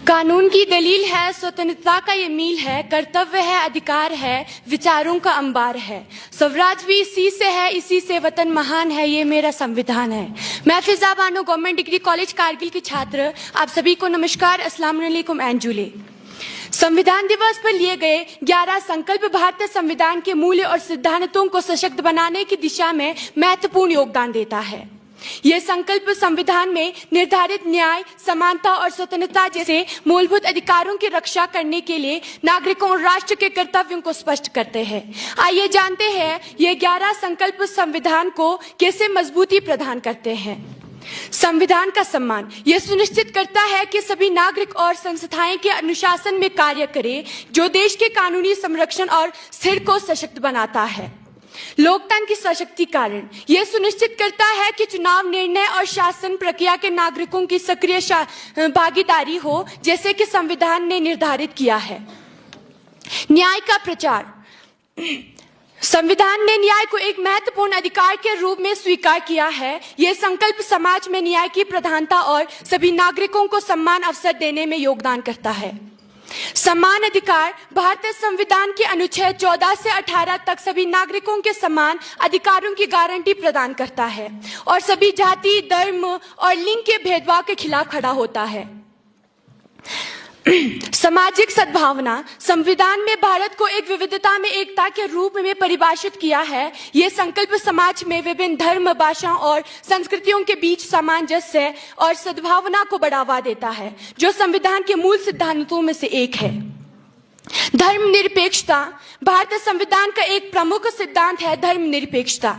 कानून की दलील है, स्वतंत्रता का ये मील है, कर्तव्य है, अधिकार है, विचारों का अंबार है, स्वराज भी इसी से है, इसी से वतन महान है, ये मेरा संविधान है। मैं Fiza Bano government degree college Kargil की छात्र, आप सभी को नमस्कार, अस्सलाम वालेकुम एंड जुले। संविधान दिवस पर लिए गए 11 संकल्प भारतीय संविधान के मूल्य और सिद्धांतों को सशक्त बनाने की दिशा में महत्वपूर्ण योगदान देता है। ये संकल्प संविधान में निर्धारित न्याय, समानता और स्वतंत्रता जैसे मूलभूत अधिकारों की रक्षा करने के लिए नागरिकों और राष्ट्र के कर्तव्यों को स्पष्ट करते हैं। आइए जानते हैं ये 11 संकल्प संविधान को कैसे मजबूती प्रदान करते हैं। संविधान का सम्मान यह सुनिश्चित करता है कि सभी नागरिक और संस्थाएं के अनुशासन में कार्य करें, जो देश के कानूनी संरक्षण और स्थिर को सशक्त बनाता है। लोकतंत्र की सशक्तिकरण यह सुनिश्चित करता है कि चुनाव, निर्णय और शासन प्रक्रिया के नागरिकों की सक्रिय भागीदारी हो, जैसे कि संविधान ने निर्धारित किया है। न्याय का प्रचार संविधान ने न्याय को एक महत्वपूर्ण अधिकार के रूप में स्वीकार किया है। यह संकल्प समाज में न्याय की प्रधानता और सभी नागरिकों को समान अवसर देने में योगदान करता है। समान अधिकार भारतीय संविधान के अनुच्छेद 14 से 18 तक सभी नागरिकों के समान अधिकारों की गारंटी प्रदान करता है और सभी जाति, धर्म और लिंग के भेदभाव के खिलाफ खड़ा होता है। सामाजिक सद्भावना संविधान में भारत को एक विविधता में एकता के रूप में परिभाषित किया है। यह संकल्प समाज में विभिन्न धर्म, भाषाओं और संस्कृतियों के बीच सामंजस्य और सद्भावना को बढ़ावा देता है, जो संविधान के मूल सिद्धांतों में से एक है। धर्मनिरपेक्षता भारतीय संविधान का एक प्रमुख सिद्धांत है। धर्मनिरपेक्षता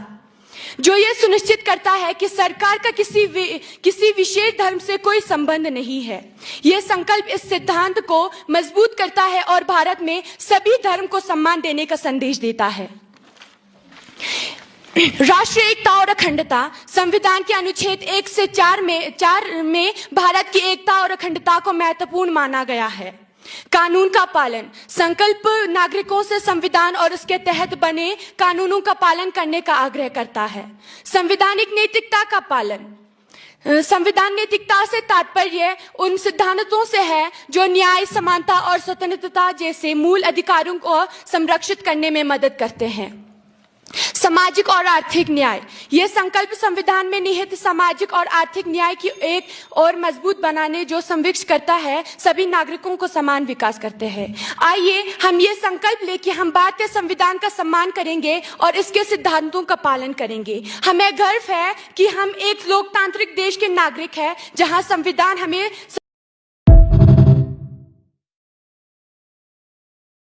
जो यह सुनिश्चित करता है कि सरकार का किसी विशेष धर्म से कोई संबंध नहीं है। यह संकल्प इस सिद्धांत को मजबूत करता है और भारत में सभी धर्म को सम्मान देने का संदेश देता है। राष्ट्रीय एकता और अखंडता संविधान के अनुच्छेद 1 से 4 में भारत की एकता और अखंडता को महत्वपूर्ण माना गया है। कानून का पालन संकल्प नागरिकों से संविधान और उसके तहत बने कानूनों का पालन करने का आग्रह करता है। संवैधानिक नैतिकता का पालन संविधान नैतिकता से तात्पर्य उन सिद्धांतों से है जो न्याय, समानता और स्वतंत्रता जैसे मूल अधिकारों को संरक्षित करने में मदद करते हैं। सामाजिक और आर्थिक न्याय यह संकल्प संविधान में निहित सामाजिक और आर्थिक न्याय की एक और मजबूत बनाने जो संविष्ट करता है सभी नागरिकों को समान विकास करते हैं। आइए हम ये संकल्प लेके हम भारतीय संविधान का सम्मान करेंगे और इसके सिद्धांतों का पालन करेंगे। हमें गर्व है कि हम एक लोकतांत्रिक देश के नागरिक हैं, जहां संविधान हमें